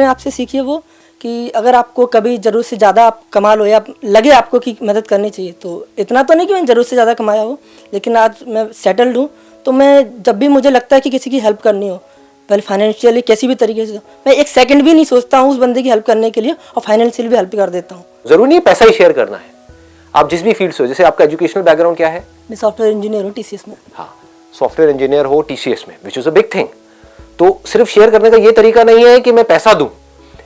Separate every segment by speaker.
Speaker 1: मैंने आपसे सीखी है वो कि अगर आपको कभी ज़रूरत से ज़्यादा आप कमा लो या लगे आपको कि मदद करनी चाहिए, तो इतना तो नहीं कि मैंने ज़रूरत से ज़्यादा कमाया हो, लेकिन आज मैं सेटल्ड हूँ, तो मैं जब भी मुझे लगता है कि किसी की हेल्प करनी हो, पहले फाइनेंशियली किसी भी तरीके से, मैं एक सेकंड भी नहीं सोचता हूँ उस बंदे की हेल्प करने के लिए, और फाइनेंशियली भी हेल्प कर देता हूँ।
Speaker 2: जरूरी नहीं पैसा ही शेयर करना है, आप जिस भी फील्ड से हो। जैसे आपका एजुकेशनल बैकग्राउंड क्या है?
Speaker 1: मैं सॉफ्टवेयर इंजीनियर हूँ TCS में।
Speaker 2: हाँ, सॉफ्टवेयर इंजीनियर हो TCS में, which is a big thing. तो सिर्फ शेयर करने का ये तरीका नहीं है कि मैं पैसा दूं।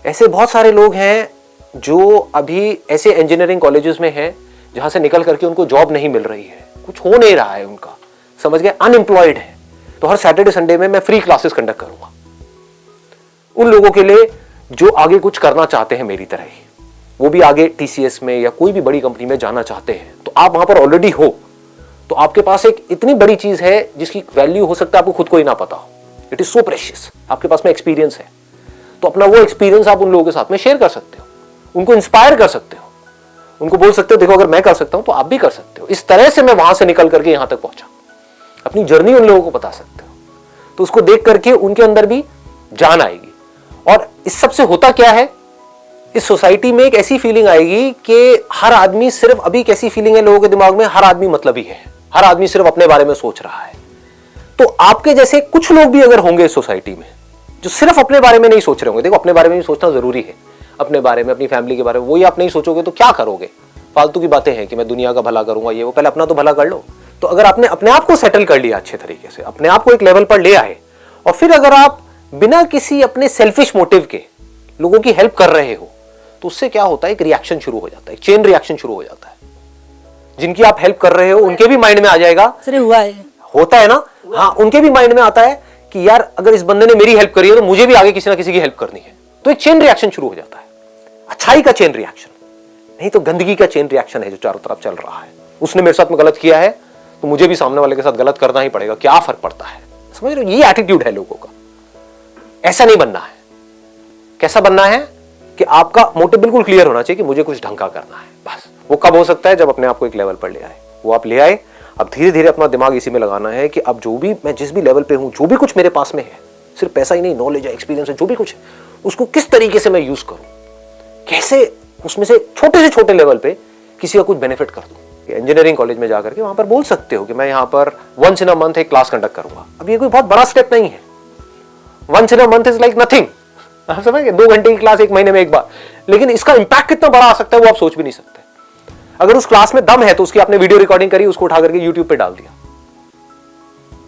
Speaker 2: ऐसे बहुत सारे लोग हैं जो अभी ऐसे इंजीनियरिंग कॉलेजेस में हैं जहां से निकल करके उनको जॉब नहीं मिल रही है, कुछ हो नहीं रहा है उनका, समझ गए, अनएम्प्लॉयड है। तो हर सैटरडे संडे में मैं फ्री क्लासेस कंडक्ट करूंगा उन लोगों के लिए जो आगे कुछ करना चाहते हैं मेरी तरह ही, वो भी आगे TCS में या कोई भी बड़ी कंपनी में जाना चाहते हैं। तो आप वहां पर ऑलरेडी हो, तो आपके पास एक इतनी बड़ी चीज है जिसकी वैल्यू हो सकता है आपको खुद को ही ना पता हो। It is so precious. आपके पास में एक्सपीरियंस है, तो अपना वो एक्सपीरियंस आप उन लोगों के साथ में शेयर कर सकते हो, उनको इंस्पायर कर सकते हो, उनको बोल सकते हो देखो अगर मैं कर सकता हूं तो आप भी कर सकते हो। इस तरह से मैं वहां से निकल करके यहां तक पहुंचा, अपनी जर्नी उन लोगों को बता सकते हो, तो उसको देख करके उनके अंदर भी जान आएगी। और इस सबसे होता क्या है, इस सोसाइटी में एक ऐसी फीलिंग आएगी कि हर आदमी सिर्फ, अभी कैसी फीलिंग है लोगों के दिमाग में, हर आदमी मतलबी है, हर आदमी सिर्फ अपने बारे में सोच रहा है। तो आपके जैसे कुछ लोग भी अगर होंगे इस सोसाइटी में जो सिर्फ अपने बारे में नहीं सोच रहे होंगे, देखो अपने बारे में भी सोचना जरूरी है, अपने बारे में, अपनी फैमिली के बारे में, वही आप नहीं सोचोगे तो क्या करोगे? फालतू की बातें हैं कि मैं दुनिया का भला करूंगा, ये वो, पहले अपना तो भला कर लो। तो अगर आपने अपने आप को सेटल कर लिया अच्छे तरीके से, अपने आप को एक लेवल पर ले आए, और फिर अगर आप बिना किसी अपने सेल्फिश मोटिव के लोगों की हेल्प कर रहे हो, तो उससे क्या होता है, एक रिएक्शन शुरू हो जाता है, चेन रिएक्शन शुरू हो जाता है। जिनकी आप हेल्प कर रहे हो उनके भी माइंड में आ जाएगा,
Speaker 1: हुआ है,
Speaker 2: होता है ना, हाँ, उनके भी माइंड में आता है कि यार अगर इस बंदे ने मेरी हेल्प करी है तो मुझे भी आगे किसी ना किसी की हेल्प करनी है। तो एक चेन रिएक्शन शुरू हो जाता है, अच्छाई का चेन रिएक्शन, नहीं तो गंदगी का चेन रिएक्शन है जो चारों तरफ चल रहा है। उसने मेरे साथ में गलत किया है तो मुझे भी सामने वाले के साथ गलत करना ही पड़ेगा, क्या फर्क पड़ता है? समझ रहे हो, ये एटीट्यूड है लोगों का। ऐसा नहीं बनना है। कैसा बनना है कि आपका मोटिव बिल्कुल क्लियर होना चाहिए कि मुझे कुछ ढंग का करना है, बस। वो कब हो सकता है, जब अपने आप को एक लेवल पर ले आए। वो आप ले आए, अब धीरे धीरे अपना दिमाग इसी में लगाना है कि अब जो भी मैं जिस भी लेवल पे हूं, जो भी कुछ मेरे पास में है, सिर्फ पैसा ही नहीं, नॉलेज है, एक्सपीरियंस है, जो भी कुछ है, उसको किस तरीके से मैं यूज करूं, कैसे उसमें से छोटे लेवल पे किसी का कुछ बेनिफिट कर दूं। इंजीनियरिंग कॉलेज में जाकर के वहां पर बोल सकते हो कि मैं यहां पर वंस इन अ मंथ एक क्लास कंडक्ट करूंगा। अब ये कोई बहुत बड़ा स्टेप नहीं है, once in a month is like nothing, आप समझे, 2 घंटे की क्लास एक महीने में एक बार, लेकिन इसका इंपैक्ट कितना बड़ा आ सकता है वो आप सोच भी नहीं सकते। अगर उस क्लास में दम है तो उसकी आपने वीडियो रिकॉर्डिंग करी, उसको उठा करके YouTube पे डाल दिया,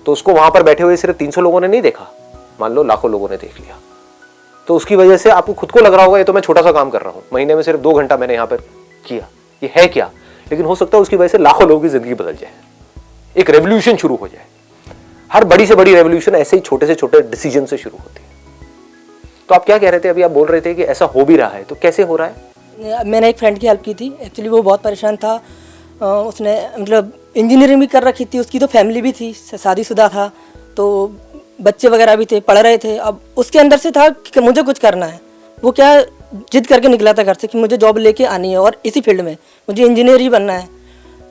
Speaker 2: तो उसको वहां पर बैठे हुए सिर्फ 300 लोगों ने नहीं देखा, मान लो लाखों लोगों ने देख लिया। तो उसकी वजह से आपको खुद को लग रहा होगा ये तो मैं छोटा सा काम कर रहा हूं, महीने में सिर्फ 2 घंटा मैंने यहां पर किया, ये है क्या? लेकिन हो सकता है उसकी वजह से लाखों लोगों की जिंदगी बदल जाए, एक रेवोल्यूशन शुरू हो जाए। हर बड़ी से बड़ी रेवोल्यूशन ऐसे ही छोटे से छोटे डिसीजन से शुरू होती है। तो आप क्या कह रहे थे अभी? आप बोल रहे थे कि ऐसा हो भी रहा है, तो कैसे हो रहा है?
Speaker 1: मैंने एक फ्रेंड की हेल्प की थी, एक्चुअली वो बहुत परेशान था। उसने मतलब इंजीनियरिंग भी कर रखी थी, उसकी तो फैमिली भी थी, शादीशुदा था, तो बच्चे वगैरह भी थे, पढ़ रहे थे। अब उसके अंदर से था कि मुझे कुछ करना है। वो क्या जिद करके निकला था घर से कि मुझे जॉब लेके आनी है और इसी फील्ड में मुझे इंजीनियर ही बनना है।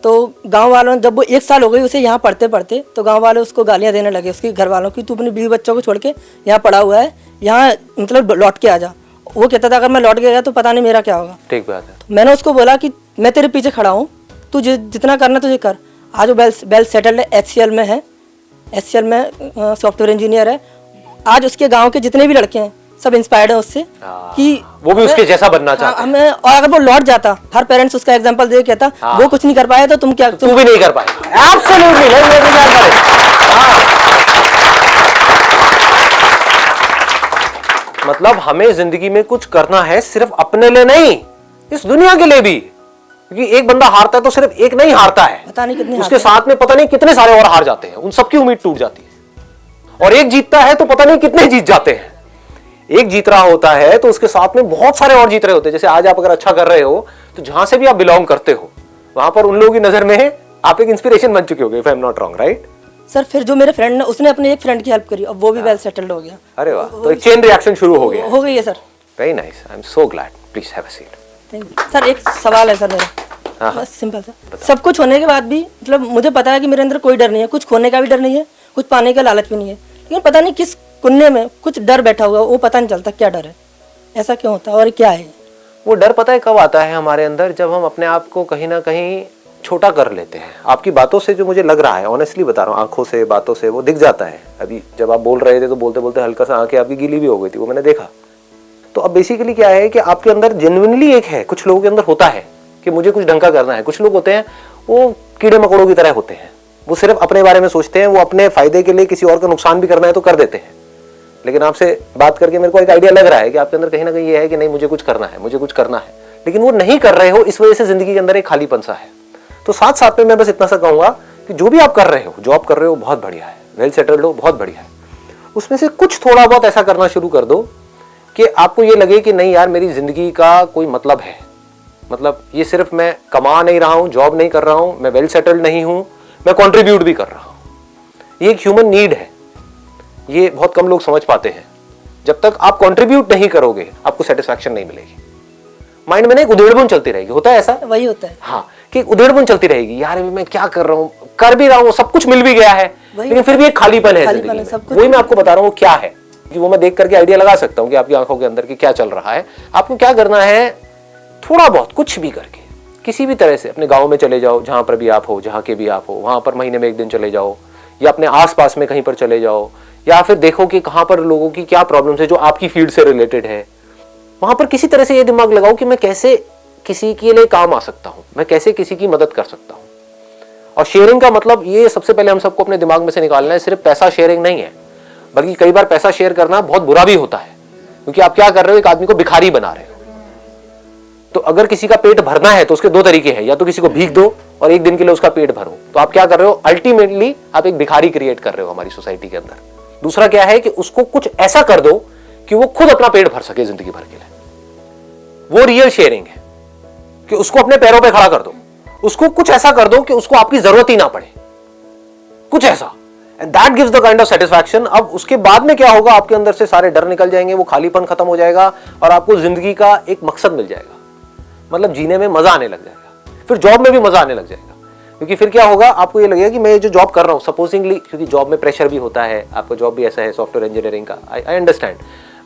Speaker 1: तो गांव वालों ने, जब वो 1 साल हो गई उसे यहाँ पढ़ते पढ़ते, तो गांव वाले उसको गालियाँ देने लगे, उसके घर वालों की, तू अपनी बीवी बच्चों को छोड़ के यहाँ पढ़ा हुआ है, यहाँ मतलब लौट के आ जा। वो कहता था अगर मैं लौट के गया तो पता नहीं मेरा क्या होगा।
Speaker 2: ठीक बात है।
Speaker 1: तो मैंने उसको बोला कि मैं तेरे पीछे खड़ा हूँ, तू जितना करना तुझे कर। आज वो वेल सेटल्ड है, HCL में है, HCL में सॉफ्टवेयर इंजीनियर है। आज उसके गांव के जितने भी लड़के हैं सब इंस्पायर्ड है उससे कि
Speaker 2: वो भी उसके जैसा बनना चाहते हैं।
Speaker 1: हमें, और अगर वो लौट जाता, हर पेरेंट्स उसका एग्जांपल दे कहता वो कुछ नहीं कर पाया तो तुम क्या,
Speaker 2: तू भी नहीं कर पाएगा। एब्सोल्युटली मतलब हमें जिंदगी में कुछ करना है, सिर्फ अपने लिए नहीं, इस दुनिया के लिए भी। क्योंकि एक बंदा हारता है तो सिर्फ एक नहीं हारता है,
Speaker 1: पता नहीं कितने
Speaker 2: उसके साथ में पता नहीं कितने सारे और हार जाते हैं, उन सबकी उम्मीद टूट जाती है। और एक जीतता है तो पता नहीं कितने जीत जाते हैं। एक जीत रहा होता है तो उसके साथ में बहुत सारे और जीत रहे होते हैं। जैसे आज आप अगर अच्छा कर रहे हो तो जहां से भी आप बिलोंग करते हो वहां पर उन लोगों की नजर में आप एक इंस्पिरेशन बन चुके होगे, if I am not wrong, right?
Speaker 1: Sir फिर जो मेरे फ्रेंड ने, उसने अपने एक फ्रेंड की हेल्प करी, अब वो भी वेल सेटल्ड हो गया।
Speaker 2: अरे वाह, तो एक चेन रिएक्शन शुरू हो गया।
Speaker 1: हो गई है sir.
Speaker 2: Very nice, I am so glad. Please have a seat.
Speaker 1: Thank you sir. एक सवाल है सर मेरा, बस सिंपल सा। सब कुछ होने के बाद भी मतलब मुझे पता है कि मेरे अंदर कोई डर नहीं है, कुछ खोने का भी डर नहीं है, कुछ पाने का लालच भी नहीं है, लेकिन पता नहीं किस कुन्ने में कुछ डर बैठा हुआ है, वो पता नहीं चलता क्या डर है। ऐसा क्यों होता है और क्या है?
Speaker 2: वो डर पता है कब आता है हमारे अंदर, जब हम अपने आप को कहीं ना कहीं छोटा कर लेते हैं। आपकी बातों से जो मुझे लग रहा है, ऑनेस्टली बता रहा हूँ, आंखों से बातों से वो दिख जाता है। अभी जब आप बोल रहे थे तो बोलते बोलते हल्का सा आंखें आपकी गीली भी हो गई थी, वो मैंने देखा। तो अब बेसिकली क्या है कि आपके अंदर जेन्युइनली एक है, कुछ लोगों के अंदर होता है कि मुझे कुछ ढंग का करना है। कुछ लोग होते हैं वो कीड़े मकोड़ों की तरह होते हैं, वो सिर्फ अपने बारे में सोचते हैं, वो अपने फायदे के लिए किसी और का नुकसान भी करना है तो कर देते हैं। लेकिन आपसे बात करके मेरे को एक आइडिया लग रहा है कि आपके अंदर कहीं ना कहीं ये है कि नहीं मुझे कुछ करना है, मुझे कुछ करना है, लेकिन वो नहीं कर रहे हो, इस वजह से जिंदगी के अंदर एक खालीपन सा है। तो साथ साथ में मैं बस इतना सा कहूंगा कि जो भी आप कर रहे हो, जॉब कर रहे हो बहुत बढ़िया है, वेल सेटल्ड हो बहुत बढ़िया है, उसमें से कुछ थोड़ा बहुत ऐसा करना शुरू कर दो कि आपको ये लगे कि नहीं यार मेरी जिंदगी का कोई मतलब है। मतलब ये सिर्फ मैं कमा नहीं रहा हूं, जॉब नहीं कर रहा हूं, मैं वेल सेटल्ड नहीं हूं, मैं कंट्रीब्यूट भी कर रहा हूं। ये एक ह्यूमन नीड है, ये बहुत कम लोग समझ पाते हैं। जब तक आप कंट्रीब्यूट नहीं करोगे आपको सेटिस्फैक्शन नहीं मिलेगी। माइंड में ना एक उधेड़बुन चलती रहेगी, होता है ऐसा?
Speaker 1: वही होता है।
Speaker 2: हाँ, कि उधेड़बुन चलती रहेगी, यार अभी मैं क्या कर रहा हूँ, कर भी रहा हूँ, सब कुछ मिल भी गया है, लेकिन फिर भी एक खालीपन है जिंदगी में। वही मैं आपको बता रहा हूँ क्या है, कि वो मैं देख करके आइडिया लगा सकता हूँ कि आपकी आंखों के अंदर की क्या चल रहा है। आपको क्या करना है, थोड़ा बहुत कुछ भी करके किसी भी तरह से अपने गांव में चले जाओ, जहां पर भी आप हो, जहां के भी आप हो, वहां पर महीने में एक दिन चले जाओ, या अपने आसपास में कहीं पर चले जाओ, या फिर देखो कि कहां पर लोगों की क्या प्रॉब्लम्स है जो आपकी फील्ड से रिलेटेड है। वहां पर किसी तरह से ये दिमाग लगाओ कि मैं कैसे किसी के लिए काम आ सकता हूं, मैं कैसे किसी की मदद कर सकता हूं। और शेयरिंग का मतलब ये सबसे पहले हम सबको अपने दिमाग में से निकालना है, सिर्फ पैसा शेयरिंग नहीं है, बल्कि कई बार पैसा शेयर करना बहुत बुरा भी होता है, क्योंकि आप क्या कर रहे हो, एक आदमी को भिखारी बना रहे हो। तो अगर किसी का पेट भरना है तो उसके दो तरीके हैं, या तो किसी को भीख दो और एक दिन के लिए उसका पेट भरो। तो आप क्या कर रहे हो, अल्टीमेटली आप एक भिखारी क्रिएट कर रहे हो हमारी सोसाइटी के अंदर। दूसरा क्या है कि उसको कुछ ऐसा कर दो कि वो खुद अपना पेट भर सके जिंदगी भर के लिए। वो रियल शेयरिंग है, कि उसको अपने पैरों पे खड़ा कर दो, उसको कुछ ऐसा कर दो कि उसको आपकी जरूरत ही ना पड़े, कुछ ऐसा, and that gives the kind of satisfaction. अब उसके बाद में क्या होगा, आपके अंदर से सारे डर निकल जाएंगे, वो खालीपन खत्म हो जाएगा और आपको जिंदगी का एक मकसद मिल जाएगा। मतलब जीने में मजा आने लग जाएगा, फिर जॉब में भी मजा आने लग जाएगा। क्योंकि फिर क्या होगा, आपको ये लगेगा कि मैं ये जो जॉब कर रहा हूँ, सपोजिंगली, क्योंकि जॉब में प्रेशर भी होता है, आपका जॉब भी ऐसा है सॉफ्टवेयर इंजीनियरिंग का, आई अंडरस्टैंड,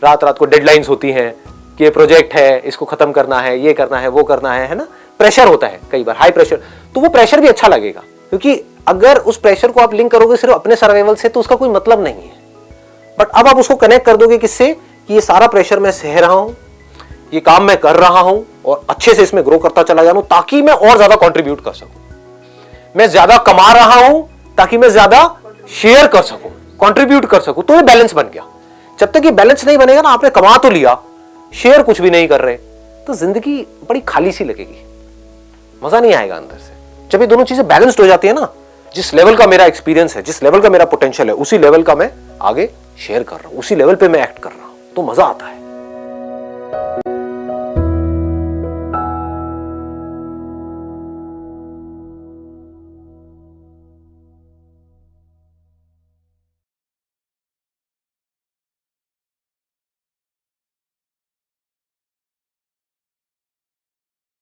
Speaker 2: रात रात को डेडलाइंस होती हैं कि ये प्रोजेक्ट है, इसको खत्म करना है, ये करना है, वो करना है ना, प्रेशर होता है कई बार, हाई प्रेशर। तो वो प्रेशर भी अच्छा लगेगा, क्योंकि अगर उस प्रेशर को आप लिंक करोगे सिर्फ अपने सर्वाइवल से तो उसका कोई मतलब नहीं है। बट अब आप उसको कनेक्ट कर दोगे किससे, कि ये सारा प्रेशर मैं सह रहा हूं, ये काम मैं कर रहा हूं और अच्छे से इसमें ग्रो करता चला जा रहा हूं, ताकि मैं और ज्यादा कंट्रीब्यूट कर सकूं, मैं ज्यादा कमा रहा हूं ताकि मैं ज्यादा शेयर कर सकूं, कंट्रीब्यूट कर सकूं। तो ये बैलेंस बन गया। जब तक ये बैलेंस नहीं बनेगा ना, आपने कमा तो लिया, शेयर कुछ भी नहीं कर रहे, तो जिंदगी बड़ी खाली सी लगेगी, मजा नहीं आएगा अंदर से। जब ये दोनों चीजें बैलेंस्ड हो जाती है ना, जिस लेवल का मेरा एक्सपीरियंस है, जिस लेवल का मेरा पोटेंशियल है, उसी लेवल का मैं आगे शेयर कर रहा हूं, उसी लेवल पे मैं एक्ट कर रहा हूं, तो मजा आता है।